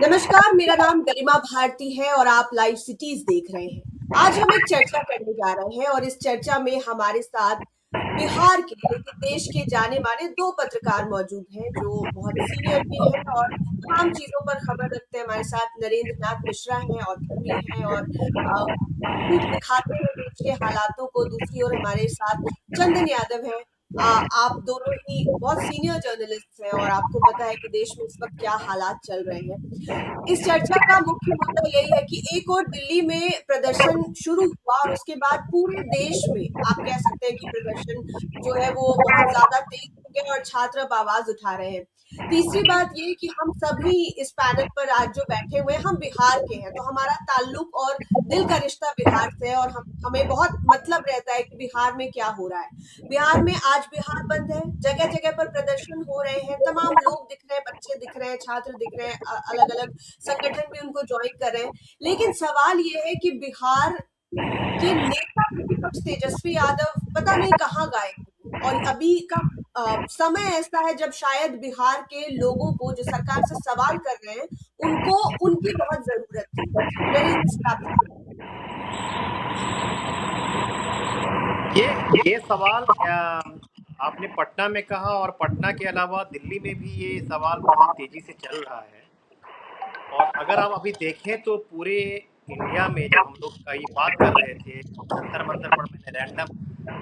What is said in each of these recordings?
नमस्कार, मेरा नाम गरिमा भारती है और आप लाइव सिटीज देख रहे हैं। आज हम एक चर्चा करने जा रहे हैं और इस चर्चा में हमारे साथ बिहार के लेकिन देश के जाने माने दो पत्रकार मौजूद हैं जो बहुत सीनियर भी हैं और तमाम चीजों पर खबर रखते हैं। हमारे साथ नरेंद्र नाथ मिश्रा हैं, ऑथर भी हैं और खूब दिखाते हैं देश के हालातों को। दूसरी ओर हमारे साथ चंदन यादव हैं। आप दोनों ही बहुत सीनियर जर्नलिस्ट हैं और आपको पता है कि देश में इस वक्त क्या हालात चल रहे हैं। इस चर्चा का मुख्य मुद्दा यही है कि एक और दिल्ली में प्रदर्शन शुरू हुआ और उसके बाद पूरे देश में आप कह सकते हैं कि प्रदर्शन जो है वो बहुत ज्यादा तेज हो गया और छात्र अब आवाज उठा रहे हैं। तीसरी बात ये कि हम सभी इस पैनल पर आज जो बैठे हुए हैं हम बिहार के हैं, तो हमारा ताल्लुक और दिल का रिश्ता बिहार से है और हमें बहुत मतलब रहता है कि बिहार में क्या हो रहा है। बिहार में आज बिहार बंद है, जगह जगह पर प्रदर्शन हो रहे हैं, तमाम लोग दिख रहे हैं, बच्चे दिख रहे हैं, छात्र दिख रहे हैं, अलग अलग संगठन भी उनको ज्वाइन कर रहे हैं। लेकिन सवाल ये है कि बिहार के नेता प्रतिपक्ष तेजस्वी यादव पता नहीं कहाँ गायब हैं और अभी का समय ऐसा है जब शायद बिहार के लोगों को जो सरकार से सवाल कर रहे हैं उनको उनकी बहुत जरूरत थी। नरेंद्र जी, आप ये सवाल आपने पटना में कहा और पटना के अलावा दिल्ली में भी ये सवाल बहुत तेजी से चल रहा है। और अगर आप अभी देखें तो पूरे इंडिया में जब हम लोग कई बात कर रहे थे, जंतर मंतर पर मैंने रैंडम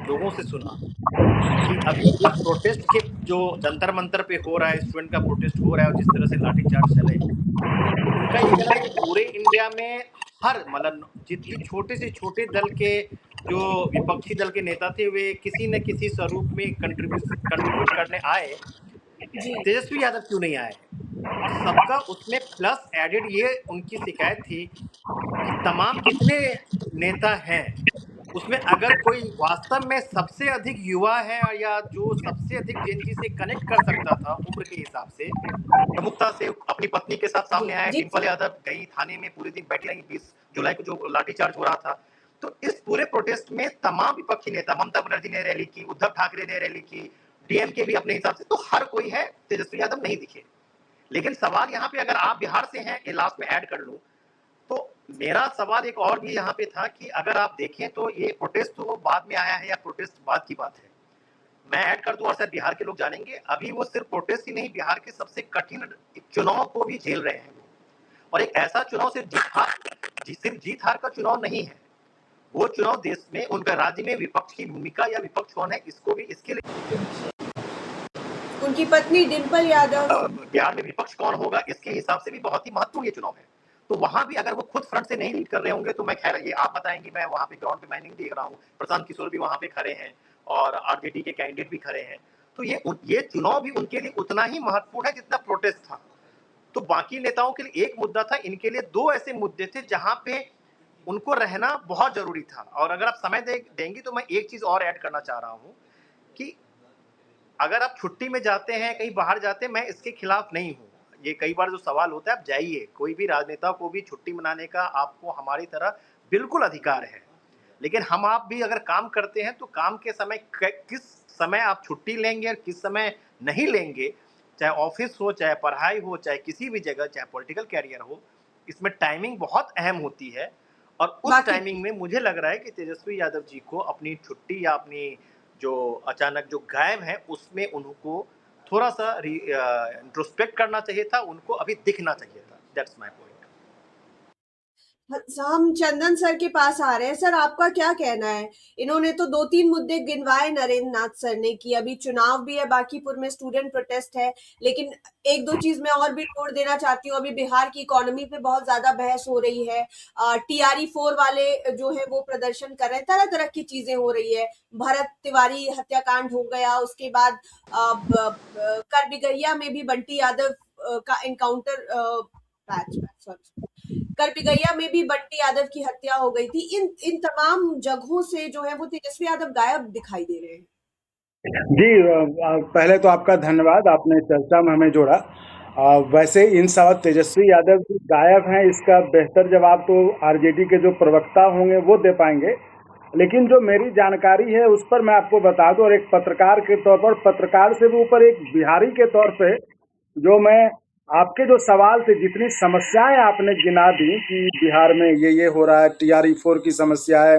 लोगों से सुना कि अभी इस प्रोटेस्ट के जो जंतर मंतर पे हो रहा है, स्टूडेंट का प्रोटेस्ट हो रहा है और जिस तरह से लाठीचार्ज चले, उनका ये कहना है कि पूरे इंडिया में हर मतलब जितनी छोटे से छोटे दल के जो विपक्षी दल के नेता थे वे किसी न किसी स्वरूप में कंट्रीब्यूट करने आए, जी तेजस्वी यादव क्यों नहीं आए। और सबका उसमें प्लस एडेड ये उनकी शिकायत थी कि तमाम जितने नेता हैं उसमें अगर कोई वास्तव में सबसे अधिक युवा है या जो सबसे अधिक जेनजी से कनेक्ट कर सकता था उम्र के हिसाब से, प्रमुखता से अपनी पत्नी के साथ जी सामने आए। जी डिम्पल यादव गई थाने में, पूरे दिन बैठी रही 20 जुलाई को जो लाठीचार्ज हो रहा था। तो इस पूरे प्रोटेस्ट में तमाम विपक्षी नेता, ममता बनर्जी ने रैली की, उद्धव ठाकरे ने रैली की, डीएमके भी अपने हिसाब से, तो हर कोई है, तेजस्वी यादव नहीं दिखे। लेकिन सवाल यहाँ पे अगर आप बिहार से हैं, ये लास्ट में ऐड कर लूं, तो मेरा सवाल एक और भी यहाँ पे था कि अगर आप देखें तो ये प्रोटेस्ट तो बाद में आया है या प्रोटेस्ट बाद की बात है, मैं ऐड कर दूं और शायद बिहार के लोग जानेंगे, अभी वो सिर्फ प्रोटेस्ट ही नहीं, बिहार के सबसे कठिन चुनाव को भी झेल रहे हैं। और एक ऐसा चुनाव सिर्फ जीत हार का चुनाव नहीं है, वो चुनाव देश में, उनका राज्य में विपक्ष की भूमिका या विपक्ष कौन है, इसको भी, इसके लिए उनकी पत्नी डिम्पल यादव। बिहार में विपक्ष कौन होगा इसके हिसाब से भी बहुत ही महत्वपूर्ण ये चुनाव है। तो वहां भी अगर वो खुद फ्रंट से नहीं लीड कर रहे होंगे तो मैं, खैर ये आप बताएंगे, मैं वहां पे ग्राउंड पे मैं नहीं देख रहा हूँ, प्रशांत किशोर भी वहां पे खड़े हैं और आरजेडी के कैंडिडेट भी खड़े हैं। तो ये चुनाव भी उनके लिए उतना ही महत्वपूर्ण है जितना प्रोटेस्ट था। तो बाकी नेताओं के लिए एक मुद्दा था, इनके लिए दो ऐसे मुद्दे थे जहां पे उनको रहना बहुत जरूरी था। और अगर आप समय देंगी तो मैं एक चीज और ऐड करना चाह रहा हूँ कि अगर आप छुट्टी में जाते हैं, कहीं बाहर जाते हैं, मैं इसके खिलाफ नहीं हूँ। ये कई बार जो सवाल होता है, आप जाइए, कोई भी राजनेता को भी छुट्टी मनाने का आपको हमारी तरह बिल्कुल अधिकार है। लेकिन हम आप भी अगर काम करते हैं तो काम के समय किस समय आप छुट्टी लेंगे और किस समय नहीं लेंगे, चाहे ऑफिस हो, चाहे पढ़ाई हो, चाहे किसी भी जगह, चाहे पॉलिटिकल कैरियर हो, इसमें टाइमिंग बहुत अहम होती है। और उस बाकी टाइमिंग में मुझे लग रहा है कि तेजस्वी यादव जी को अपनी छुट्टी या अपनी जो अचानक जो गायब है उसमें उनको थोड़ा सा इंट्रोस्पेक्ट करना चाहिए था, उनको अभी दिखना चाहिए था। That's my point. हम चंदन सर के पास आ रहे हैं। सर, आपका क्या कहना है? इन्होंने तो दो तीन मुद्दे गिनवाए नरेंद्र नाथ सर ने कि अभी चुनाव भी है, बांकीपुर में स्टूडेंट प्रोटेस्ट है, लेकिन एक दो चीज मैं और भी जोड़ देना चाहती हूँ। अभी बिहार की इकोनॉमी पे बहुत ज्यादा बहस हो रही है। TRE 4 वाले जो है वो प्रदर्शन कर रहे हैं, तरह तरह की चीजें हो रही है। भरत तिवारी हत्याकांड हो गया, उसके बाद कर बिगैया में भी बंटी यादव का एनकाउंटर, सॉरी, करपिगैया में भी बंटी यादव की हत्या हो गई थी। इन इन तमाम जगहों से जो है वो तेजस्वी यादव गायब दिखाई दे रहे हैं। जी, पहले तो आपका धन्यवाद, आपने चर्चा में हमें जोड़ा। वैसे इन सब तेजस्वी यादव जी गायब हैं, इसका बेहतर जवाब तो आरजेडी के जो प्रवक्ता होंगे वो दे पाएंगे। लेकिन जो मेरी जानकारी है उस पर मैं आपको बता दूं, और एक पत्रकार के तौर पर, पत्रकार से भी ऊपर एक बिहारी के तौर पे, जो मैं आपके जो सवाल थे, जितनी समस्याएं आपने गिना दी कि बिहार में ये हो रहा है, TRE 4 की समस्या है,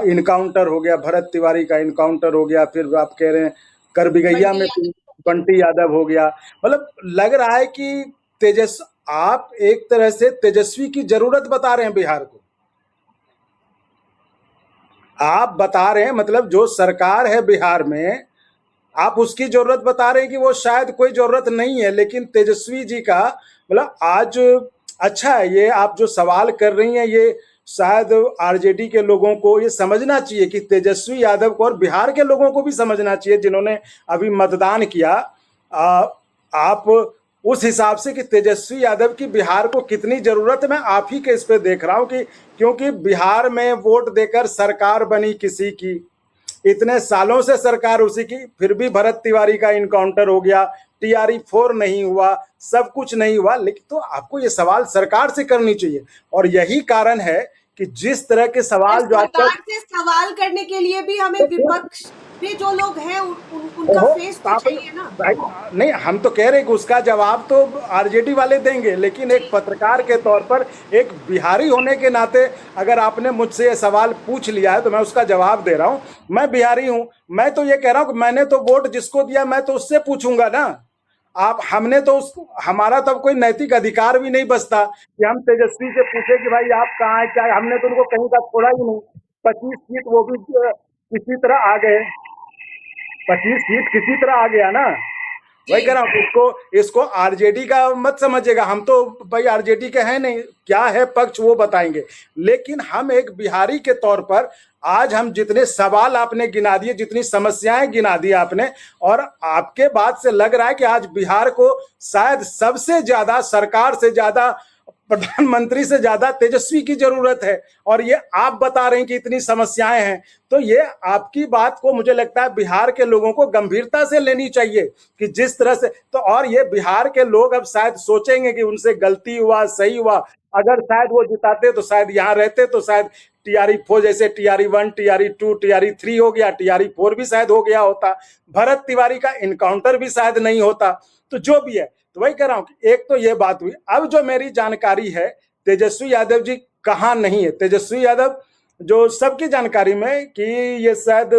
इनकाउंटर हो गया, भरत तिवारी का इनकाउंटर हो गया, फिर आप कह रहे हैं करबिगैया में बंटी बंटी यादव हो गया, मतलब लग रहा है कि आप एक तरह से तेजस्वी की जरूरत बता रहे हैं बिहार को। आप बता रहे हैं, मतलब जो सरकार है बिहार में, आप उसकी जरूरत बता रहे हैं कि वो शायद कोई जरूरत नहीं है, लेकिन तेजस्वी जी का मतलब आज अच्छा है। ये आप जो सवाल कर रही हैं, ये शायद RJD के लोगों को ये समझना चाहिए कि तेजस्वी यादव को, और बिहार के लोगों को भी समझना चाहिए जिन्होंने अभी मतदान किया। आप उस हिसाब से कि तेजस्वी यादव की बिहार को कितनी जरूरत है, मैं आप ही के इस पे देख रहा हूं कि क्योंकि बिहार में वोट देकर सरकार बनी किसी की, इतने सालों से सरकार उसी की, फिर भी भरत तिवारी का इनकाउंटर हो गया, TRE 4 नहीं हुआ, सब कुछ नहीं हुआ। लेकिन तो आपको ये सवाल सरकार से करनी चाहिए, और यही कारण है कि जिस तरह के सवाल जो आपका, सरकार से सवाल करने के लिए भी हमें विपक्ष में जो लोग हैं उनका ओहो, फेस तो आप चाहिए ना। भाई, नहीं, हम तो कह रहे हैं कि उसका जवाब तो RJD वाले देंगे, लेकिन एक पत्रकार के तौर पर, एक बिहारी होने के नाते, अगर आपने मुझसे ये सवाल पूछ लिया है तो मैं उसका जवाब दे रहा हूँ। मैं बिहारी हूँ, मैं तो ये कह रहा हूँ कि मैंने तो वोट जिसको दिया, मैं तो उससे पूछूंगा ना। आप हमने तो उसको, हमारा तो कोई नैतिक अधिकार भी नहीं बचता कि हम तेजस्वी से पूछे कि भाई आप कहाँ हैं, क्या है? हमने तो उनको कहीं का छोड़ा ही नहीं। 25 सीट वो भी किसी तरह आ गए, 25 सीट किसी तरह आ गया ना। वही कह रहा हूँ, इसको RJD का मत समझिएगा, हम तो भाई RJD के हैं नहीं, क्या है पक्ष वो बताएंगे। लेकिन हम एक बिहारी के तौर पर, आज हम जितने सवाल आपने गिना दिए, जितनी समस्याएं गिना दी आपने, और आपके बात से लग रहा है कि आज बिहार को शायद सबसे ज्यादा, सरकार से ज्यादा, प्रधानमंत्री से ज्यादा तेजस्वी की जरूरत है, और ये आप बता रहे हैं कि इतनी समस्याएं हैं। तो ये आपकी बात को मुझे लगता है बिहार के लोगों को गंभीरता से लेनी चाहिए कि जिस तरह से, तो और ये बिहार के लोग अब शायद सोचेंगे कि उनसे गलती हुआ, सही हुआ। अगर शायद वो जिताते तो शायद यहाँ रहते, तो शायद TRE 4 जैसे TRE 1, TRE 2, TRE 3 हो गया, TRE 4 भी शायद हो गया होता, भरत तिवारी का इनकाउंटर भी शायद नहीं होता। तो जो भी है, तो वही कह रहा हूं कि एक तो ये बात हुई। अब जो मेरी जानकारी है, तेजस्वी यादव जी कहाँ नहीं है। तेजस्वी यादव जो सबकी जानकारी में कि ये शायद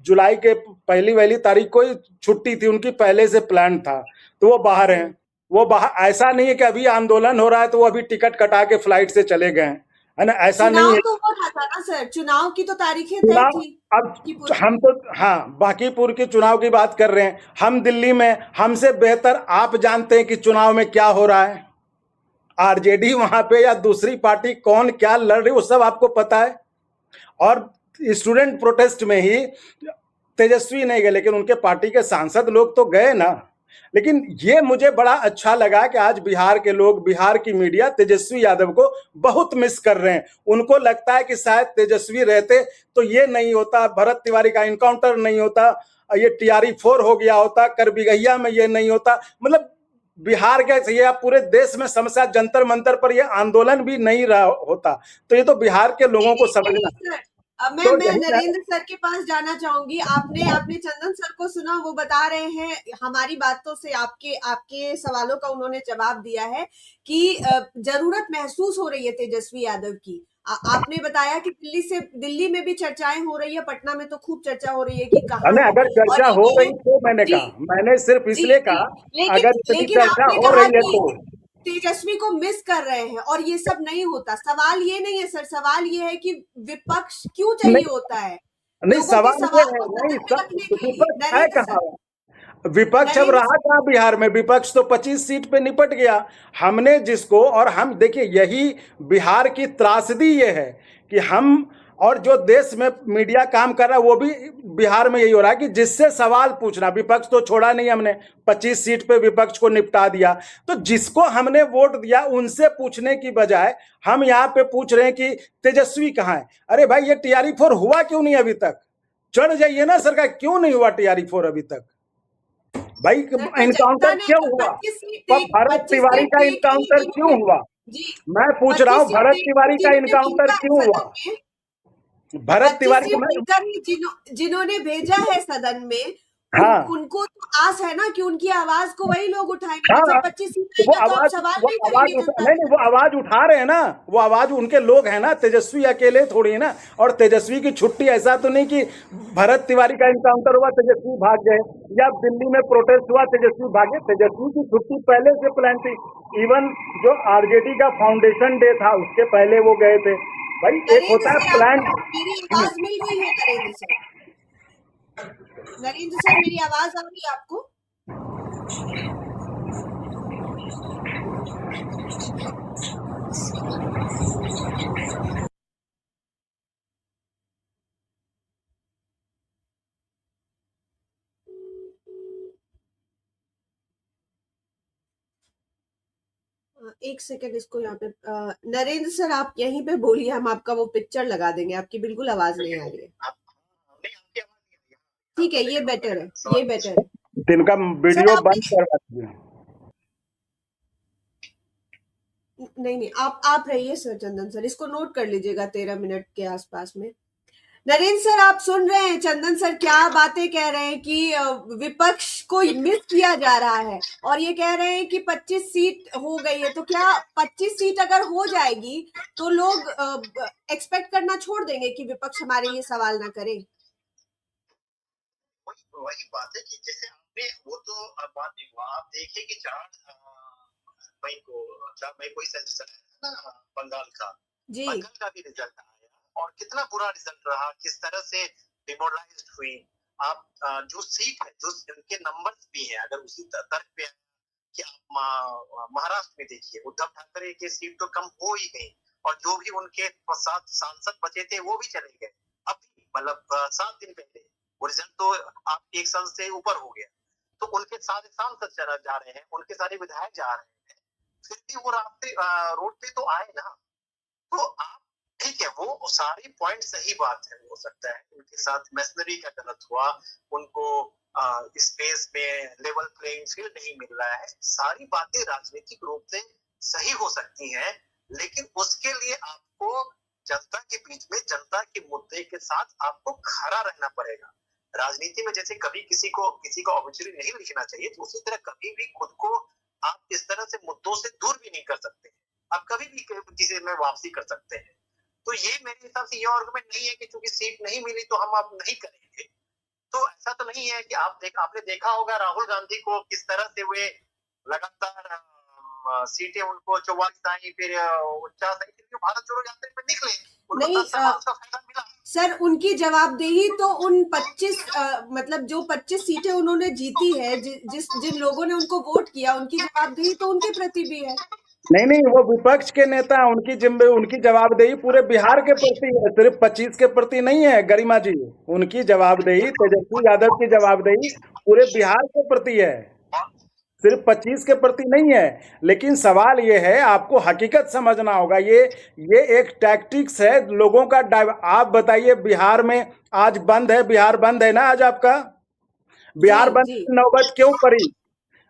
जुलाई के पहली तारीख को ही छुट्टी थी उनकी, पहले से प्लान था, तो वो बाहर हैं। वो बाहर, ऐसा नहीं है कि अभी आंदोलन हो रहा है तो वो अभी टिकट कटा के फ्लाइट से चले गए हैं, है ना, ऐसा नहीं चुनाव है। तो हो रहा था ना सर, चुनाव की तो तारीखें तय चुनाव, थी अब बांकीपुर की। हम तो, हाँ, बांकीपुर के चुनाव की बात कर रहे हैं हम। दिल्ली में हमसे बेहतर आप जानते हैं कि चुनाव में क्या हो रहा है, RJD वहां पे या दूसरी पार्टी कौन क्या लड़ रही, वो सब आपको पता है। और स्टूडेंट प्रोटेस्ट में ही तेजस्वी नहीं गए, लेकिन उनके पार्टी के सांसद लोग तो गए ना। लेकिन ये मुझे बड़ा अच्छा लगा कि आज बिहार के लोग, बिहार की मीडिया तेजस्वी यादव को बहुत मिस कर रहे हैं। उनको लगता है कि शायद तेजस्वी रहते तो ये नहीं होता, भरत तिवारी का इनकाउंटर नहीं होता, ये TRE 4 हो गया होता, करबिगैया में ये नहीं होता। मतलब बिहार के, ये आप पूरे देश में समस्या, जंतर मंतर पर ये आंदोलन भी नहीं रहा होता। तो ये तो बिहार के लोगों को समझना। सर, तो मैं यही है। नरेंद्र सर के पास जाना चाहूंगी। आपने आपने चंदन सर को सुना, वो बता रहे हैं हमारी बातों से, आपके आपके सवालों का उन्होंने जवाब दिया है कि जरूरत महसूस हो रही है तेजस्वी यादव की। आपने बताया कि दिल्ली में भी चर्चाएं हो रही है, पटना में तो खूब चर्चा हो रही है कि कहाँ अरे है। अगर और चर्चा हो ये रही तो मैंने जी कहा, मैंने सिर्फ जी इसलिए जी, कहा, लेकिन अगर इतनी लेकिन चर्चा आपने हो कहा रही है कि तो। तेजस्वी को मिस कर रहे हैं और ये सब नहीं होता। सवाल ये नहीं है सर, सवाल ये है कि विपक्ष क्यों चाहिए नहीं, होता है नहीं, लोगों के सवाल ये सवाल है, को नहीं, सदन में रखने के लिए। विपक्ष है नरेंद्र सर, कहाँ? विपक्ष अब नरेंद्र रहा कहाँ बिहार में? विपक्ष तो 25 सीट पे निपट गया। हमने जिसको, और हम देखिए, यही बिहार की त्रासदी ये है कि हम, और जो देश में मीडिया काम कर रहा है वो भी बिहार में यही हो रहा है कि जिससे सवाल पूछना, विपक्ष तो छोड़ा नहीं हमने, 25 सीट पे विपक्ष को निपटा दिया। तो जिसको हमने वोट दिया उनसे पूछने की बजाय हम यहाँ पे पूछ रहे हैं कि तेजस्वी कहाँ है। अरे भाई, ये TRE 4 हुआ क्यों नहीं अभी तक? चढ़ जाइए ना सरकार, क्यों नहीं हुआ TRE 4 अभी तक? भाई, जनता इनकाउंटर ने क्यों हुआ? 25 सीट भरत तिवारी का देख ली इनकाउंटर क्यों जिन्होंने। हुआ? जी, मैं पूछ रहा 25 हूं, सीट भरत देख ली तिवारी का जिन्होंने इनकाउंटर भेजा क्यों है हुआ? सदन में। भरत 25 तिवारी को सीट मैं, देकर ही जिन्होंने भेजा है सदन में, हाँ उनको तो आस है ना कि उनकी आवाज को वही लोग उठाएंगे। हाँ, जब 25 सीट वो आएगा तो आप आवाज सवाल वो नहीं आवाज करेंगे उठा जनता नहीं नहीं, से। वो आवाज उठा रहे हैं ना, वो आवाज उनके लोग हैं ना, तेजस्वी अकेले थोड़ी है ना। और तेजस्वी की छुट्टी, ऐसा तो नहीं कि भरत तिवारी का इनकाउंटर हुआ तेजस्वी भाग गए, या दिल्ली में प्रोटेस्ट हुआ तेजस्वी भागे। तेजस्वी की छुट्टी पहले से प्लान थी। इवन जो आरजेडी का फाउंडेशन डे था उसके पहले वो गए थे। भाई एक नरेंद्र होता है सर, प्लान। आपको मेरी आवाज मिल रही है? नरेंद्र सर, नरेंद्र सर, मेरी आवाज आ रही है आपको? एक सेकंड, इसको यहाँ पे नरेंद्र सर आप यहीं पे बोलिए, हम आपका वो पिक्चर लगा देंगे। आपकी बिल्कुल आवाज नहीं आ रही है। ठीक है, ये बेटर है, ये बेटर है। दिन का सर वीडियो आप बंद करवा दीजिए। नहीं नहीं, आप रहिए सर। चंदन सर, इसको नोट कर लीजिएगा 13 मिनट के आसपास में। नरेंद्र सर आप सुन रहे हैं चंदन सर क्या बातें कह रहे हैं कि विपक्ष को मिस किया जा रहा है, और ये कह रहे हैं कि 25 सीट हो गई है। तो क्या 25 सीट अगर हो जाएगी तो लोग एक्सपेक्ट करना छोड़ देंगे कि विपक्ष हमारे ये सवाल ना करे? वही बात है कि जैसे आपने वो तो बात नहीं हुआ, आप देखिए कि 4 मई को ही सेंसस है ना बंगाल का। जी बंगाल का भी रिजल्ट आया और कितना बुरा रिजल्ट रहा, किस तरह से डिमोरलाइज्ड हुई। आप जो सीट है, जो उनके नंबर्स भी हैं, अगर उसी तर्क पे कि आप महाराष्ट्र में देखिए, उद्धव ठाकरे की सीट तो कम हो ही गई, और जो भी उनके 7 सांसद बचे थे वो भी चले गए। अभी मतलब 7 दिन पहले वो रिजल्ट तो आप एक साल से ऊपर हो गया, तो उनके सारे सांसद जा रहे हैं, उनके सारे विधायक जा रहे हैं, फिर भी वो रास्ते रोड पे तो आए ना। तो आप ठीक है, वो सारी पॉइंट सही बात है, हो सकता है उनके साथ मैसनरी का गलत हुआ, उनको स्पेस में लेवल प्लेइंग फील्ड नहीं मिल रहा है, सारी बातें राजनीतिक रूप से सही हो सकती हैं, लेकिन उसके लिए आपको जनता के बीच में, जनता के मुद्दे के साथ आपको खड़ा रहना पड़ेगा। राजनीति में जैसे कभी किसी को ऑब्वियसली नहीं लिखना चाहिए, तो उसी तरह कभी भी खुद को आप इस तरह से मुद्दों से दूर भी नहीं कर सकते। आप कभी भी किसी में वापसी कर सकते हैं। तो ये मेरे हिसाब से ये आर्गुमेंट नहीं है कि चूंकि सीट नहीं मिली तो हम अब नहीं करेंगे। तो ऐसा तो नहीं है कि आपने देखा होगा राहुल गांधी को किस तरह से वे लगातार सीटें उनको 44 आई, फिर 49 आई, फिर भारत जोड़ो यात्रा पे निकले, उनको नहीं 10 साल उसका फायदा मिला। सर, उनकी जवाबदेही तो उन 25 मतलब जो 25 सीटें उन्होंने जीती है, जिन लोगों ने उनको वोट किया, उनकी जवाबदेही तो उनके प्रति भी है। नहीं नहीं, वो विपक्ष के नेता हैं, उनकी जवाबदेही पूरे बिहार के प्रति है, सिर्फ 25 के प्रति नहीं है गरिमा जी। उनकी जवाबदेही, तेजस्वी यादव की जवाबदेही पूरे बिहार के प्रति है, सिर्फ 25 के प्रति नहीं है। लेकिन सवाल ये है, आपको हकीकत समझना होगा। ये एक टैक्टिक्स है लोगों का। आप बताइए, बिहार में आज बंद है, बिहार बंद है ना आज आपका? बिहार जी बंद जी की नौबत क्यों पड़ी?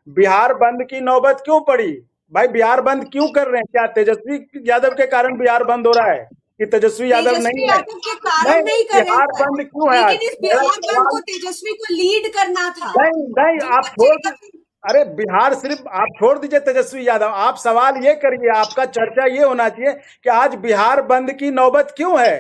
बिहार बंद की नौबत क्यों पड़ी? भाई बिहार बंद क्यों कर रहे हैं? क्या तेजस्वी यादव के कारण बिहार बंद हो रहा है कि तेजस्वी यादव तेजस्वी नहीं है? यादव के कारण नहीं, नहीं कर रहे बिहार सर, बंद क्यों है आज? लेकिन इस मेरा बिहार बंद को सवाल, तेजस्वी को लीड करना था। नहीं नहीं, जो आप छोड़ बचेगा दीजिए। अरे बिहार सिर्फ आप छोड़ दीजिए तेजस्वी यादव, आप सवाल ये करिए, आपका चर्चा ये होना चाहिए कि आज बिहार बंद की नौबत क्यों है?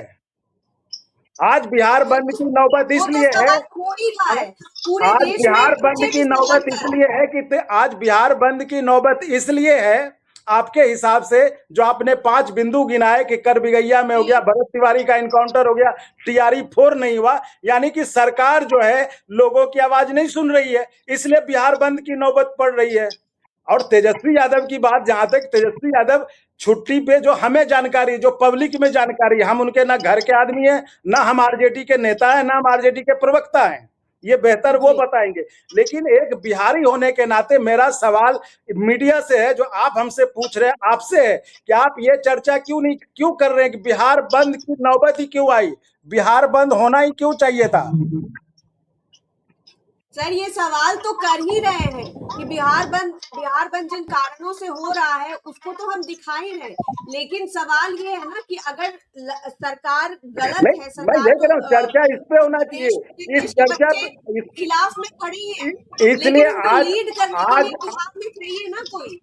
आज बिहार वो बंद तो की नौबत वो तो इसलिए है, सवाल हो ही रहा आज है। पूरे आज देश में बिहार बंद बीजेपी की नौबत सरकार है। इसलिए है कि आज बिहार बंद की नौबत इसलिए है, आपके हिसाब से जो आपने 5 बिंदु गिनाए कि कर बिगैया में हो जी गया, भरत तिवारी का इनकाउंटर हो गया, टीआरई 4 नहीं हुआ, यानी कि सरकार जो है लोगों की आवाज नहीं सुन रही है, इसलिए बिहार बंद की नौबत पड़ रही है। और तेजस्वी यादव की बात, जहां तक तेजस्वी यादव छुट्टी पे, जो हमें जानकारी, जो पब्लिक में जानकारी, हम उनके ना घर के आदमी हैं, ना हम आरजेडी के नेता हैं, ना हम आरजेडी के प्रवक्ता हैं, ये बेहतर वो जी बताएंगे। लेकिन एक बिहारी होने के नाते मेरा सवाल मीडिया से है, जो आप हमसे पूछ रहे हैं, आपसे है कि आप ये चर्चा क्यों कर रहे हैं कि बिहार बंद की नौबत ही क्यों आई? बिहार बंद होना ही क्यों चाहिए था? सर ये सवाल तो कर ही रहे हैं कि बिहार बंद जिन कारणों से हो रहा है उसको तो हम दिखा ही रहे हैं, लेकिन सवाल ये है ना कि अगर सरकार गलत नहीं, है, मैं सरकार ये कह तो रहा हूँ चर्चा इस पे होना चाहिए, इस देश के चर्चा बच्चे पे खिलाफ में खड़ी है, इसलिए लेकिन उनको आज लीड करने के आज लिए बिहार में चाहिए ना कोई।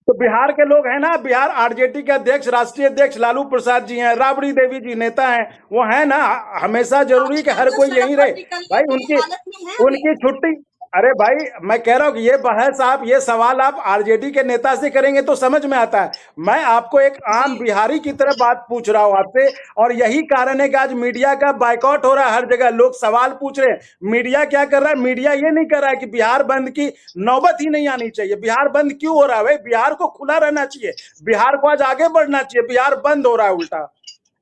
तो बिहार के लोग हैं ना, बिहार आरजेडी के अध्यक्ष, राष्ट्रीय अध्यक्ष लालू प्रसाद जी हैं, राबड़ी देवी जी नेता हैं, वो है ना। हमेशा जरूरी कि आजकल हर तो कोई सड़क यहीं पर रहे निकलने भाई? की उनकी हालत में है अभी। उनकी छुट्टी। अरे भाई, मैं कह रहा हूँ कि ये बहस आप, ये सवाल आप आरजेडी के नेता से करेंगे तो समझ में आता है। मैं आपको एक जी आम बिहारी की तरह बात पूछ रहा हूँ आपसे, और यही कारण है कि आज मीडिया का बायकॉट हो रहा है, हर जगह लोग सवाल पूछ रहे हैं। मीडिया क्या कर रहा है? मीडिया ये नहीं कर रहा है कि बिहार बंद की नौबत ही नहीं आनी चाहिए। बिहार बंद क्यों हो रहा है भाई? बिहार को खुला रहना चाहिए, बिहार को आज आगे बढ़ना चाहिए, बिहार बंद हो रहा है उल्टा।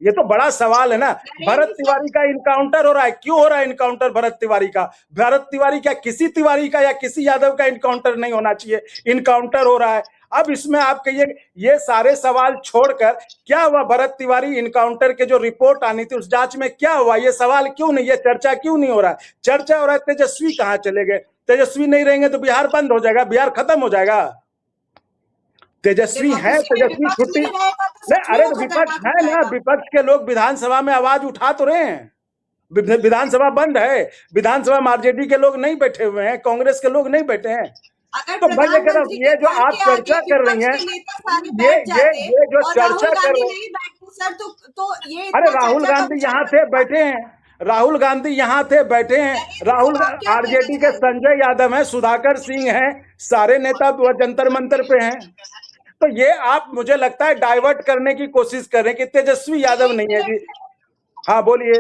ये तो बड़ा सवाल है ना। भरत नरेंद्र सर, तिवारी का इनकाउंटर हो रहा है, क्यों हो रहा है इनकाउंटर भरत तिवारी का? भरत तिवारी क्या किसी तिवारी का या किसी यादव का इनकाउंटर नहीं होना चाहिए? इनकाउंटर हो रहा है। अब इसमें आप कहिए, ये सारे सवाल छोड़कर क्या हुआ? भरत तिवारी इनकाउंटर के जो रिपोर्ट आनी थी उस जांच में क्या हुआ? ये सवाल क्यों नहीं, ये चर्चा क्यों नहीं हो रहा है? चर्चा हो रहा है तेजस्वी कहाँ चले गए? तेजस्वी नहीं रहेंगे तो बिहार बंद हो जाएगा, बिहार खत्म हो जाएगा। तेजस्वी है, डेमोक्रेसी में तेजस्वी विपक्ष छुट्टी नहीं रहेगा तो नहीं। सच में अरे वो तो विपक्ष खतरनाक हो है ना, जाएगा। विपक्ष के लोग विधानसभा में आवाज उठा तो रहे हैं। विधानसभा बंद है, विधानसभा में आरजेडी के लोग नहीं बैठे हुए हैं, कांग्रेस के लोग नहीं बैठे हैं। अगर तो मैं ये कह रहा प्रधानमंत्री हूँ, के ये जो घर आप के आगे चर्चा कर रही विपक्ष हैं, के नेता सारे ये बैठ ये जाते ये जो और राहुल चर्चा कर गांधी रहे हैं, नहीं बैठते सर, तो ये अरे इतना राहुल चर्चा का गांधी विषय यहाँ नहीं थे होता। बैठे हैं, राहुल गांधी यहाँ थे बैठे हैं। नरेंद्र राहुल, सर, आप क्या कह आरजेडी रहे के हैं? संजय यादव हैं, सुधाकर सिंह हैं, सारे नेता जंतर मंतर पे हैं। तो ये आप, मुझे लगता है डाइवर्ट करने की कोशिश कर रहे हैं कि तेजस्वी यादव एक नहीं है जी। मिनट हाँ बोलिए।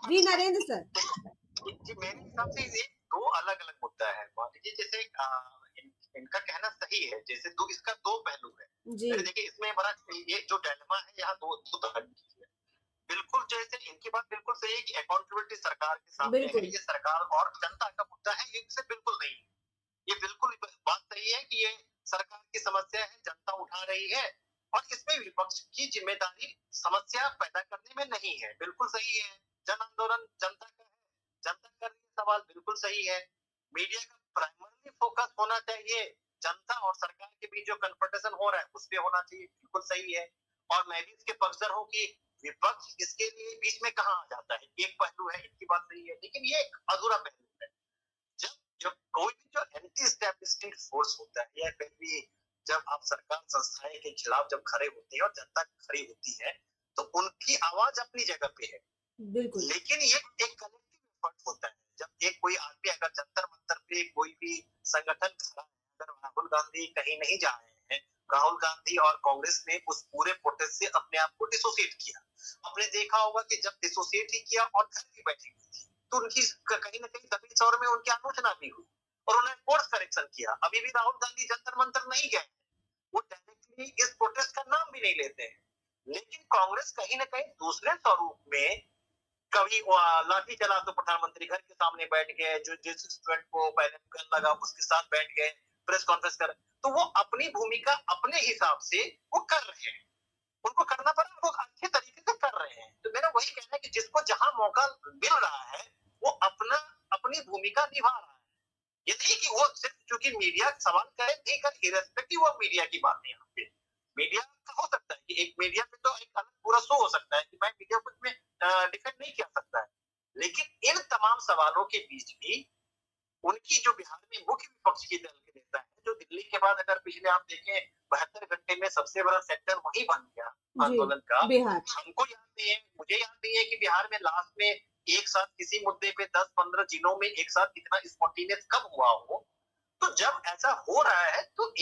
जी नरेंद्र सर। जी, मेरे हिसाब से ये दो अलग अलग मुद्दा है। मान लीजिए जैसे इनका कहना सही है, जैसे इसका दो पहलू है। जी देखिए इसमें बड़ा ये जो डायलेमा है, यहाँ दो दो तरह की चीज है। बिल्कुल जैसे इनकी बात बिल्कुल सही है कि अकाउंटेबिलिटी सरकार के सामने है, ये सरकार और जनता का मुद्दा है, ये इससे बिल्कुल नहीं है। ये बिल्कुल बात सही है कि ये सरकार की समस्या है, जनता उठा रही है, और इसमें विपक्ष की जिम्मेदारी समस्या पैदा करने में नहीं है। बिल्कुल सही है, जन आंदोलन जनता का है, जनता का सवाल बिल्कुल सही है। मीडिया का प्राइमरी फोकस होना चाहिए जनता और सरकार के बीच जो कन्फ्रंटेशन हो रहा है उस पर होना चाहिए, बिल्कुल सही है। और मैं भी इसके पक्षधर हूँ कि विपक्ष इसके लिए बीच में कहाँ आ जाता है। एक पहलू है, इनकी बात सही है, लेकिन ये एक अधूरा पहलू है। जब जब कोई भी जो एंटी एस्टैब्लिशमेंट फोर्स होता है, या फिर भी जब आप सरकार संस्थाएं के खिलाफ जब खड़े होते हैं और जनता खड़ी होती है, तो उनकी आवाज अपनी जगह पे है, बिल्कुल। लेकिन ये एक कलेक्टिव एफर्ट होता है। जब एक कोई आदमी अगर जंतर मंतर पे कोई भी संगठन खड़ा है, अगर राहुल गांधी कहीं नहीं जा रहे हैं, राहुल गांधी और कांग्रेस ने उस पूरे प्रोटेस्ट से अपने आप को डिसोसिएट किया। आपने देखा होगा कि जब डिसोसिएट ही किया और घर भी बैठी हुई थी, तो उनकी कहीं ना कहीं दबी सौर में उनकी आलोचना भी हुई और उन्होंने कोर्स करेक्शन किया। अभी भी राहुल गांधी जंतर मंतर नहीं गए, वो डायरेक्टली इस प्रोटेस्ट का नाम भी नहीं लेते हैं। लेकिन कांग्रेस कहीं ना कहीं दूसरे स्वरूप में कभी लाठी चला तो प्रधानमंत्री घर के सामने बैठ गए, जो जिस स्टूडेंट को पहले गन लगा उसके साथ बैठ गए, प्रेस कॉन्फ्रेंस कर, तो वो अपनी भूमिका अपने हिसाब से वो कर रहे हैं, उनको करना पड़ा, वो अच्छे तरीके से कर रहे हैं। तो मेरा वही कहना है कि जिसको जहां मौका मिल रहा है वो अपनी भूमिका निभा रहा है। ये नहीं कि वो सिर्फ चूंकि मीडिया सवाल करे नहीं कर, इरेस्पेक्टिव ऑफ मीडिया की बात है। यहाँ पे मीडिया का हो सकता है कि एक मीडिया पे तो एक अलग पूरा शो हो सकता है कि मैं मीडिया को इसमें डिफेंड नहीं कर सकता है, लेकिन इन तमाम सवालों के बीच भी उनकी जो बिहार में मुख्य विपक्ष की दल के नेता है, जो दिल्ली के बाद अगर पिछले आप देखें 72 घंटे में सबसे बड़ा सेक्टर वही बन गया आंदोलन का, बिहार। हमको याद नहीं है, मुझे याद नहीं है कि बिहार में लास्ट में एक साथ किसी मुद्दे पे 10-15 जिलों में एक साथ इतना स्पॉन्टेनियस कब हुआ हो। तो जब ऐसा हो रहा है तो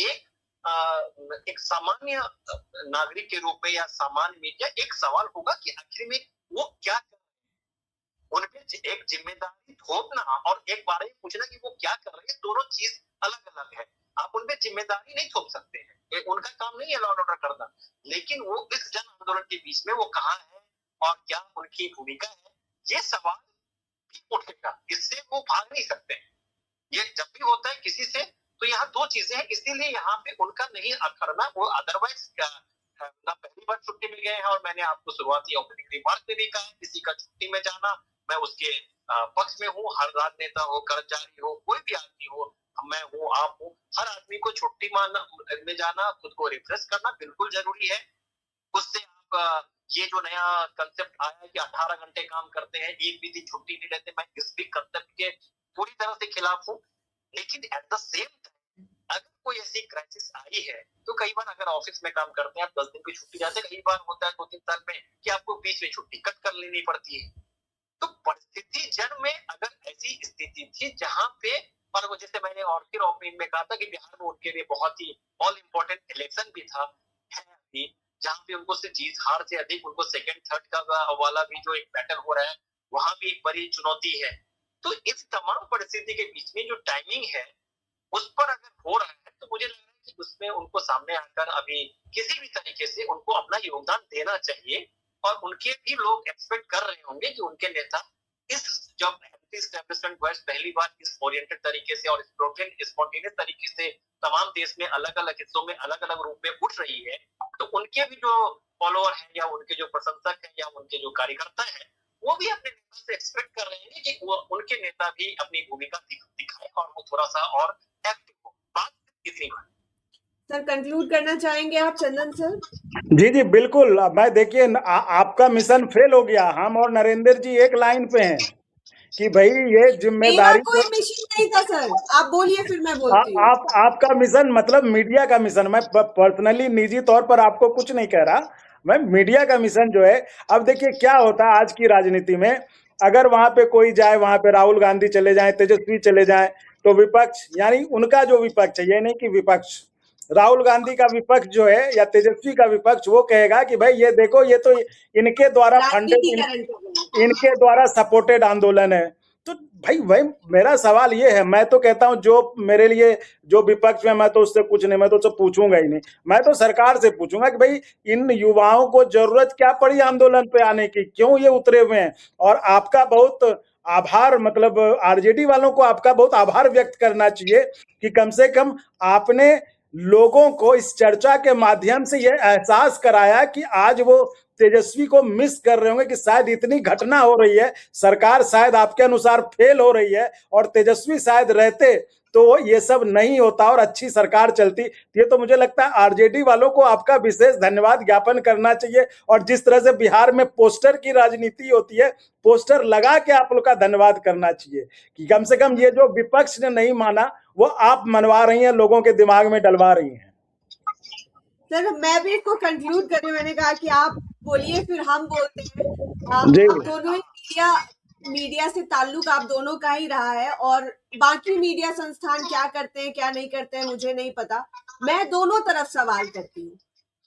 एक सामान्य नागरिक के रूप में या सामान्य मीडिया एक सवाल होगा कि आखिर में वो क्या कर रहे हैं। उनपे एक जिम्मेदारी थोपना और एक बारे में पूछना कि वो क्या कर रहे हैं, दोनों चीज अलग अलग है। आप उनपे जिम्मेदारी नहीं थोप सकते हैं, उनका काम नहीं है लॉ एंड ऑर्डर करना, लेकिन वो इस जन आंदोलन के बीच में वो कहाँ है और क्या उनकी भूमिका है, ये सवाल भी उठेगा, इससे वो भाग नहीं सकते हैं। ये जब भी होता है किसी से, तो यहाँ दो चीजें हैं, इसीलिए यहाँ पे उनका नहीं अखरना, वो अदरवाइज ना पहली बार छुट्टी में गए हैं, और मैंने आपको शुरुआती ओपनिंग रिमार्क में भी कहा किसी का छुट्टी में जाना मैं उसके पक्ष में हूँ। हर राजनेता हो, कर्मचारी हो, कोई भी आदमी हो, मैं हूँ, आप हो, हर आदमी को छुट्टी में जाना, खुद को रिफ्रेश करना बिल्कुल जरूरी है। उससे आप ये जो नया कंसेप्ट आया है कि 18 घंटे काम करते हैं, एक भी दिन छुट्टी नहीं लेते, मैं इस भी कंसेप्ट के पूरी तरह से खिलाफ हूँ। लेकिन एट द सेम टाइम अगर कोई ऐसी क्राइसिस आई है तो कई बार अगर ऑफिस में काम करते हैं आप 10 दिन की छुट्टी जाते हैं, कई बार होता है 2-3 साल में कि आपको बीच में छुट्टी कट कर लेनी पड़ती है। तो परिस्थिति जन में अगर ऐसी स्थिति थी जहां पे, और वो जैसे मैंने और फिर ओपिनियन में कहा था कि बिहार में उनके लिए बहुत ही ऑल इम्पोर्टेंट इलेक्शन भी था, है अभी, जहां पे उनको सिर्फ जीत हार से अधिक उनको सेकंड थर्ड का वाला भी जो एक बैटल हो रहा है वहां भी एक बड़ी चुनौती है। तो इस तमाम परिस्थिति के बीच में जो टाइमिंग है उस पर अगर हो रहा है तो मुझे लग रहा है कि उसमें उनको सामने आकर अभी किसी भी तरीके से उनको अपना योगदान देना चाहिए। और उनके भी लोग एक्सपेक्ट कर रहे होंगे कि उनके नेता इस जब एस्टेब्लिशमेंट वर्ष पहली बार इस ओरिएंटेड तरीके से और स्पॉन्टेनियस तरीके से तमाम देश में अलग अलग हिस्सों में अलग अलग रूप में उठ रही है, तो उनके भी जो फॉलोअर हैं या उनके जो प्रशंसक हैं या उनके जो कार्यकर्ता हैं वो भी अपने नेता से एक्सपेक्ट कर रहे हैं कि वो उनके नेता भी अपनी भूमिका दिखाए और वो थोड़ा सा और एक्टिव हो। बात इतनी बात। सर कंक्लूड करना चाहेंगे आप, चंदन सर? जी जी बिल्कुल। मैं देखिए आपका मिशन फेल हो गया। हम और नरेंद्र जी एक लाइन पे हैं कि भाई ये मेरा जिम्मेदारी कोई मिशन नहीं था सर, आप बोलिए फिर मैं बोलती हूँ। आपका मिशन मतलब मीडिया का मिशन। मैं पर्सनली निजी तौर पर आपको कुछ नहीं कह रहा, मैं मीडिया का मिशन जो है। अब देखिए क्या होता है आज की राजनीति में, अगर वहां पे कोई जाए, वहां पे राहुल गांधी चले जाएं, तेजस्वी चले जाएं, तो विपक्ष यानी उनका जो विपक्ष है, ये नहीं कि विपक्ष, राहुल गांधी का विपक्ष जो है या तेजस्वी का विपक्ष, वो कहेगा कि भाई ये देखो ये तो इनके द्वारा फंडेड, राजनीतिकरण कर रहे हैं। इनके द्वारा सपोर्टेड आंदोलन है। तो भाई वही मेरा सवाल ये है, मैं तो कहता हूं जो मेरे लिए जो विपक्ष में, मैं तो उससे कुछ नहीं, मैं तो उससे पूछूंगा ही नहीं। मैं तो सरकार से पूछूंगा कि भाई इन युवाओं को जरूरत क्या पड़ी आंदोलन पे आने की, क्यों ये उतरे हुए हैं। और आपका बहुत आभार, मतलब आरजेडी वालों को आपका बहुत आभार व्यक्त करना चाहिए कि कम से कम आपने लोगों को इस चर्चा के माध्यम से यह एहसास कराया कि आज वो तेजस्वी को मिस कर रहे होंगे कि शायद इतनी घटना हो रही है, सरकार शायद आपके अनुसार फेल हो रही है, और तेजस्वी शायद रहते तो ये सब नहीं होता और अच्छी सरकार चलती। ये तो मुझे लगता है आरजेडी वालों को आपका विशेष धन्यवाद ज्ञापन करना चाहिए। और जिस तरह से बिहार में पोस्टर की राजनीति होती है, पोस्टर लगा के आप लोग का धन्यवाद करना चाहिए कि कम से कम ये जो विपक्ष ने नहीं माना वो आप मनवा रही हैं, लोगों के दिमाग में डलवा रही हैं। सर मैं भी इसको कंक्लूड कर रही हूँ, मैंने कहा कि आप बोलिए फिर हम बोलते हैं। आप दोनों ही मीडिया से ताल्लुक आप दोनों का ही रहा है, और बाकी मीडिया संस्थान क्या करते हैं क्या नहीं करते हैं मुझे नहीं पता। मैं दोनों तरफ सवाल करती हूँ,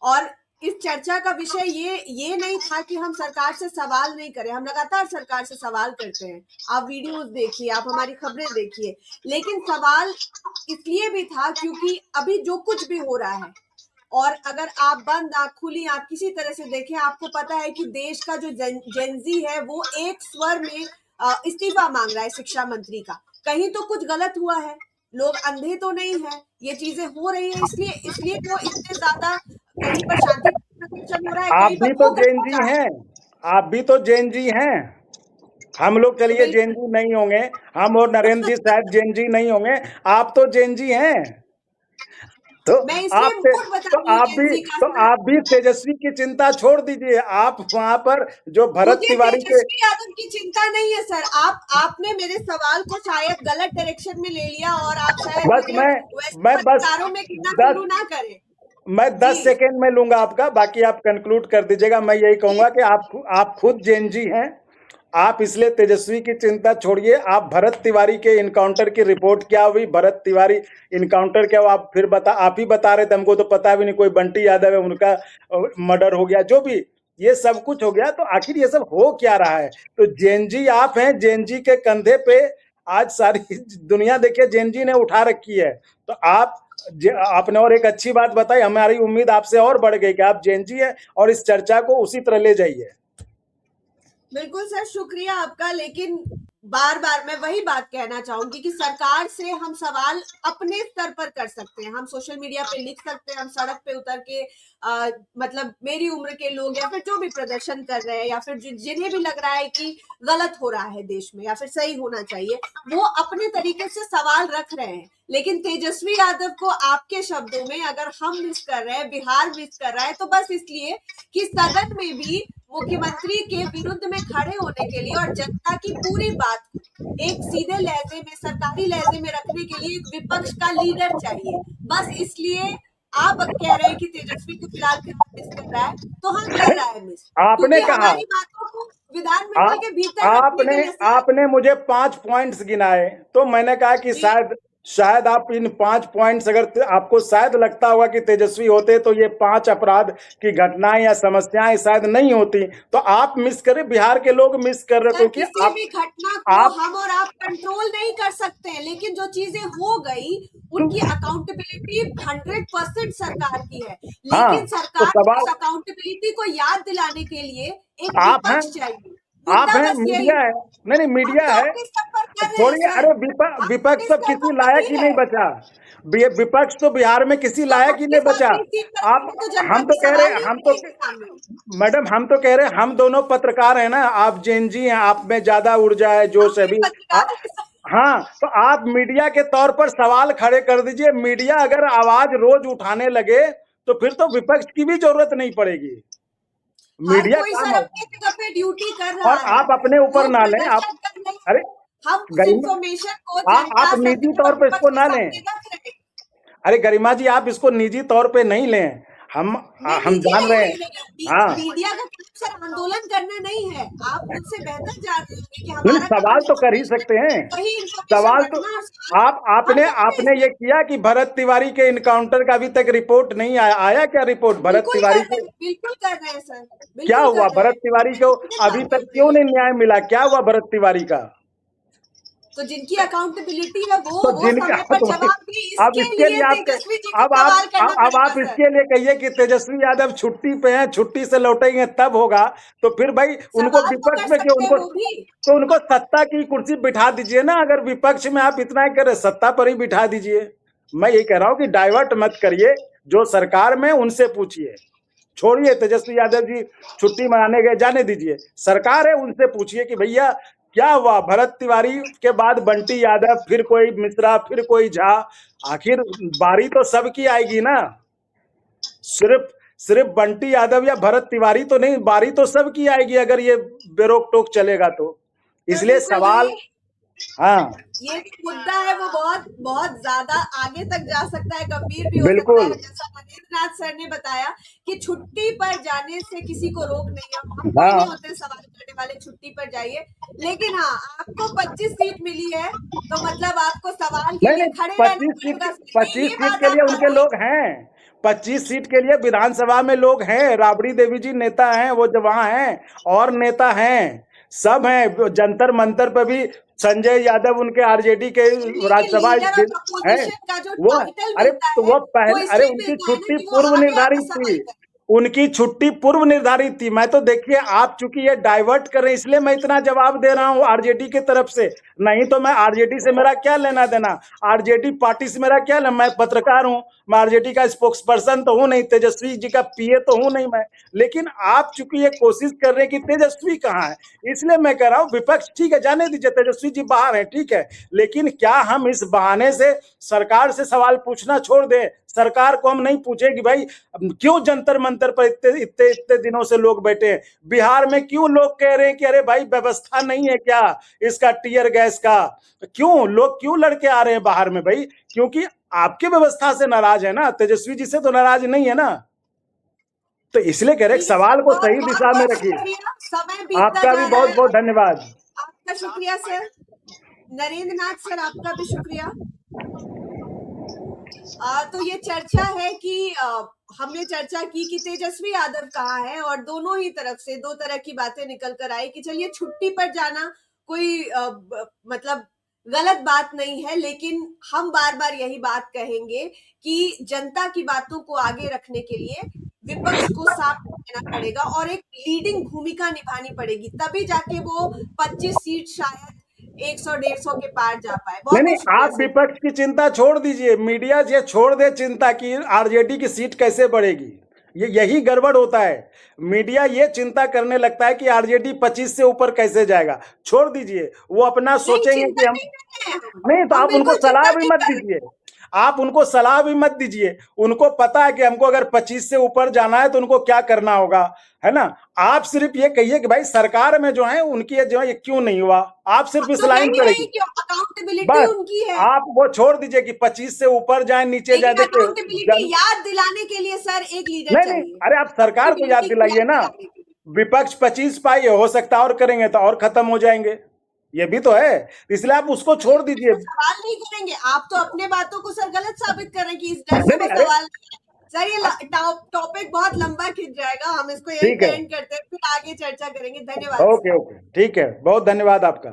और इस चर्चा का विषय ये नहीं था कि हम सरकार से सवाल नहीं करें, हम लगातार सरकार से सवाल करते हैं। आप वीडियोस देखिए, आप हमारी खबरें देखिए, लेकिन सवाल इसलिए भी था क्योंकि अभी जो कुछ भी हो रहा है, और अगर आप बंद आंख खुली आंख किसी तरह से देखें, आपको पता है कि देश का जो जेनजी है वो एक स्वर में इस्तीफा मांग रहा है शिक्षा मंत्री का। कहीं तो कुछ गलत हुआ है, लोग अंधे तो नहीं है, ये चीजें हो रही है इसलिए वो इतने ज्यादा, कहीं पर शांति प्रदर्शन हो रहा है, आप कहीं भी पर तो वो जैन जी हैं, आप भी तो जैन जी हैं। हम लोग चलिए जैन जी नहीं होंगे, हम और नरेंद्र जी शायद जैन जी नहीं होंगे, आप तो जैन जी हैं। तो मैं आप इसलिए मूड बता रही हूँ जेनजी का सर। आप भी तेजस्वी की चिंता छोड़ दीजिए। आप वहां पर जो भरत मुझे तिवारी के, तेजस्वी यादव की चिंता नहीं है सर। आपने मेरे सवाल को शायद गलत डायरेक्शन में ले लिया, और आप शायद बस मुझे मैं वैसे बस विचारों में गिनना 10 शुरू ना करें। मैं 10 जी सेकेंड में लूंगा आपका, बाकी आप कंक्लूड कर दीजिएगा। मैं यही कहूंगा कि आप खुद जैन जी हैं, आप इसलिए तेजस्वी की चिंता छोड़िए। आप भरत तिवारी के इनकाउंटर की रिपोर्ट क्या हुई, भरत तिवारी इनकाउंटर क्या हुआ, आप फिर आप ही बता रहे थे, हमको तो पता भी नहीं। कोई बंटी यादव है, उनका मर्डर हो गया, जो भी ये सब कुछ हो गया, तो आखिर ये सब हो क्या रहा है। तो जैन जी आप हैं, जैन जी के कंधे पे आज सारी दुनिया देखिए जैन जी ने उठा रखी है। तो आपने और एक अच्छी बात बताई, हमारी उम्मीद आपसे और बढ़ गई कि आप जैन जी हैं और इस चर्चा को उसी तरह ले जाइए। बिल्कुल सर, शुक्रिया आपका। लेकिन बार-बार मैं वही बात कहना चाहूँगी कि सरकार से हम सवाल अपने स्तर पर कर सकते हैं। हम सोशल मीडिया पे लिख सकते हैं, हम सड़क पे उतर के मतलब मेरी उम्र के लोग या फिर जो भी प्रदर्शन कर रहे हैं या फिर जिन्हें भी लग रहा है कि गलत हो रहा है देश में या फिर सही होना चाहिए, वो अपने तरीके से सवाल रख रहे हैं। लेकिन तेजस्वी यादव को आपके शब्दों में अगर हम मिस कर रहे हैं, बिहार मिस कर रहा है, तो बस इसलिए कि सदन में भी मुख्यमंत्री के विरुद्ध में खड़े होने के लिए और जनता की पूरी बात को एक सीधे लहजे में, सरकारी लहजे में रखने के लिए एक विपक्ष का लीडर चाहिए। बस इसलिए आप कह रहे हैं कि तेजस्वी को फिलहाल मिस कर रहा है, तो हम कर रहा है मिस, आपने क्योंकि कहा हमारी बातों को विधानमंडल के भीतर रखने आपने के लिए सर आपने मुझे 5 पॉइंट्स गिनाए, तो मैंने कहा कि जी शायद आप इन 5 पॉइंट्स, अगर आपको शायद लगता होगा कि तेजस्वी होते तो ये 5 अपराध की घटनाएं या समस्याएं शायद नहीं होती, तो आप मिस करें, बिहार के लोग मिस कर रहे, सर, क्योंकि किसी भी घटना को आप हम और आप कंट्रोल नहीं कर सकते हैं, लेकिन जो चीजें हो गई उनकी अकाउंटेबिलिटी 100% सरकार की है। हाँ, लेकिन तो सरकार को सवाल उस अकाउंटेबिलिटी को याद दिलाने के लिए एक आप हैं, विपक्ष चाहिए। आप मुद्दा हैं, बस यही मीडिया है, नहीं नहीं हम मीडिया तो है। अपने स्तर पर कर रहे हैं छोड़िए, सर, अरे अपने विपक्ष तो स्तर किसी पर लायक वही ही है। नहीं बचा। विपक्ष तो बिहार में किसी तो लायक ही आपके नहीं बचा। सामने इस चीज पर आप तो जनता हम के तो कह सवाल रहे नहीं हम तो उठेंगे सामने। मैडम, हम तो कह रहे हम दोनों पत्रकार हैं ना, आप जेनजी हैं, आप में ज्यादा ऊर्जा है, हम जोश है भी भी। पत्रकारों के साथ हाँ, तो आप मीडिया के तौर पर सवाल खड़े कर दीजिए। मीडिया अगर आवाज रोज उठाने लगे तो फिर तो विपक्ष की भी जरूरत नहीं पड़ेगी। हर मीडिया कोई काम सर है, अपनी जगह पे ड्यूटी कर रहा और है, आप अपने ऊपर लोग ना लें। आप प्रदर्शन कर रहे हैं, अरे हम उस गरिमा, इंफॉर्मेशन को आप जनता निजी सरकार तौर और पे विपक्ष इसको के ना लें। सामने रख रहे हैं। अरे गरिमा जी, आप इसको निजी तौर पे नहीं लें। हम मैं हम निजी जान नहीं रहे ले हैं। रही हूँ, हाँ, मीडिया का काम सर आंदोलन करना नहीं है। आप मुझसे बेहतर जान रहे होंगे कि नहीं हमारा काम सवाल तो कर ही इंफॉर्मेशन, सकते हैं। वही इंफॉर्मेशन सवाल तो रखना और सवाल हम आपने करते हैं आपने ये सर। किया कि भरत तिवारी के इनकाउंटर का अभी तक रिपोर्ट नहीं आया। आया क्या रिपोर्ट भरत बिल्कुल तिवारी कर रहे को? हैं, बिल्कुल कर रहे हैं सर, क्या बिल्कुल हुआ कर रहे भरत हैं, तिवारी मैं को? सीधे अभी बात तक कर क्यों रही नहीं हूँ। न्याय मिला? क्या हुआ भरत तिवारी का? तो जिनकी अकाउंटेबिलिटी है तो वो जिनका समय पर तो जवाब दे, अब इसके इसके लिए लिए आप तेजस्वी जी को अब सवाल करना अब पड़ेगा आप सर। इसके लिए कहिए कि तेजस्वी यादव छुट्टी पे हैं, छुट्टी से लौटेंगे तब होगा। तो फिर भाई उनको सवाल तो विपक्ष कर में क्यों? सकते हैं उनको वो भी। तो उनको सत्ता की कुर्सी बिठा दीजिए ना। अगर विपक्ष में आप इतना ही करें, सत्ता पर ही बिठा दीजिए। मैं ये कह रहा हूँ कि डाइवर्ट मत करिए, जो सरकार में उनसे पूछिए। छोड़िए तेजस्वी यादव जी छुट्टी मनाने गए, जाने दीजिए। सरकार है, उनसे पूछिए कि भैया क्या हुआ। भरत तिवारी के बाद बंटी यादव, फिर कोई मिश्रा, फिर कोई झा। आखिर बारी तो सबकी आएगी ना। सिर्फ सिर्फ बंटी यादव या भरत तिवारी तो नहीं, बारी तो सबकी आएगी अगर ये बेरोक टोक चलेगा तो। सर इसलिए बिल्कुल सवाल, हाँ ये जो मुद्दा है वो बहुत बहुत ज्यादा आगे तक जा सकता है, गंभीर भी हो सकता बिल्कुल, है। जैसा महेंद्रनाथ सर ने बताया कि छुट्टी पर जाने से किसी को रोक नहीं है, हम कोई नहीं हाँ होते सवाल करने वाले, छुट्टी पर जाइए। लेकिन हाँ, आपको 25 सीट मिली है तो मतलब आपको सवाल के नहीं लिए नहीं, खड़े रहना 25 सीट पड़ेगा, पच्चीस ये सीट बात के लिए आप उनके मानिए। लोग हैं। 25 सीट के लिए विधानसभा में लोग हैं। राबड़ी देवी जी नेता हैं, वो जो वहां हैं, और नेता हैं, सब हैं। जंतर मंतर पर भी संजय यादव उनके आरजेडी के लेकिन राज्यसभा लीडर ऑफ है। अपोजिशन का जो वो, टाइटल अरे मिलता तो है वो वो पहले, अरे इसलिए उनकी मिलता है ना छुट्टी कि वो पूर्व आगे आके निर्धारित सवाल थी। करे। उनकी छुट्टी पूर्व निर्धारित थी। मैं तो देखिए, आप चूंकि ये डाइवर्ट कर रहे हैं, इसलिए मैं इतना जवाब दे रहा हूं आरजेडी की तरफ से। नहीं तो मैं आरजेडी से मेरा क्या लेना देना? आरजेडी पार्टी से मेरा क्या लेना? मैं पत्रकार हूं, मैं आरजेडी का स्पोक्स पर्सन तो हूं नहीं, तेजस्वी जी का पीए तो हूं नहीं मैं। लेकिन आप चूंकि ये कोशिश कर रहे हैं कि तेजस्वी कहाँ है, इसलिए मैं कह रहा हूं विपक्ष ठीक है, जाने दीजिए, तेजस्वी जी बाहर है, ठीक है। लेकिन क्या हम इस बहाने से सरकार से सवाल पूछना छोड़ दें? सरकार को हम नहीं पूछे कि भाई क्यों जंतर मंतर पर इतने इतने इतने दिनों से लोग बैठे हैं? बिहार में क्यों लोग कह रहे हैं कि अरे भाई व्यवस्था नहीं है क्या इसका, टीयर गैस का? क्यों लोग क्यों लड़के आ रहे हैं बाहर में भाई? क्योंकि आपके व्यवस्था से नाराज है ना, तेजस्वी जी से तो नाराज नहीं है ना। तो इसलिए कह रहे हैं ठीक है सवाल सर, को बहुत सही बहुत दिशा में बहुत रखिए। शुक्रिया, समय बीतता आपका भी जा रहा बहुत है। बहुत धन्यवाद। आपका शुक्रिया सर। नरेंद्र नाथ सर, आपका भी शुक्रिया। तो ये चर्चा है कि हमने चर्चा की कि तेजस्वी यादव कहाँ है, और दोनों ही तरफ से दो तरह की बातें निकल कर आई कि चलिए छुट्टी पर जाना कोई मतलब गलत बात नहीं है, लेकिन हम बार बार यही बात कहेंगे कि जनता की बातों को आगे रखने के लिए विपक्ष को साथ देना पड़ेगा और एक लीडिंग भूमिका निभानी पड़ेगी, तभी जाके वो 25 सीट शायद 100-150 के पार जा पाए। नहीं बहुत नहीं, बहुत शुक्रिया आप सर। विपक्ष की चिंता छोड़ दीजिए, मीडिया ये छोड़ दे चिंता की आरजेडी की सीट कैसे बढ़ेगी। यही गड़बड़ होता है, मीडिया ये चिंता करने लगता है कि आरजेडी 25 से ऊपर कैसे जाएगा। छोड़ दीजिए, वो अपना नहीं, सोचेंगे कि चिंता हम। नहीं कर रहे हैं हम। नहीं तो हम आप उनको बिल्कुल सलाह चिंता भी नहीं मत कर रहे। दीजिए, आप उनको सलाह भी मत दीजिए। उनको पता है कि हमको अगर 25 से ऊपर जाना है तो उनको क्या करना होगा, है ना। आप सिर्फ ये कहिए कि भाई सरकार में जो है उनकी जो है ये क्यों नहीं हुआ, आप सिर्फ अब इस तो लाइन यही पे है रहिए। कि अकाउंटेबिलिटी बस उनकी है। आप वो छोड़ दीजिए कि 25 से ऊपर जाए नीचे जाए, लेकिन देखिए अकाउंटेबिलिटी याद दिलाने के लिए सर एक लीडर नहीं नहीं, चाहिए। अरे आप सरकार को याद अकाउंटेबिलिटी की दिलाइए याद ना। दिलाने के लिए। विपक्ष 25 पाई है, हो सकता है और करेंगे तो और खत्म हो जाएंगे, ये भी तो है, इसलिए आप उसको छोड़ दीजिए। तो सवाल नहीं करेंगे आप, तो अपने बातों को सर गलत साबित कर रहे हैं कि इस डर से नहीं वो नहीं, अरे सवाल नहीं है। सर ये टॉपिक बहुत लंबा खिंच जाएगा, हम इसको यहीं ठीक पे है, एंड करते हैं, फिर आगे चर्चा करेंगे। धन्यवाद सर। ओके ओके, ठीक है, बहुत धन्यवाद आपका।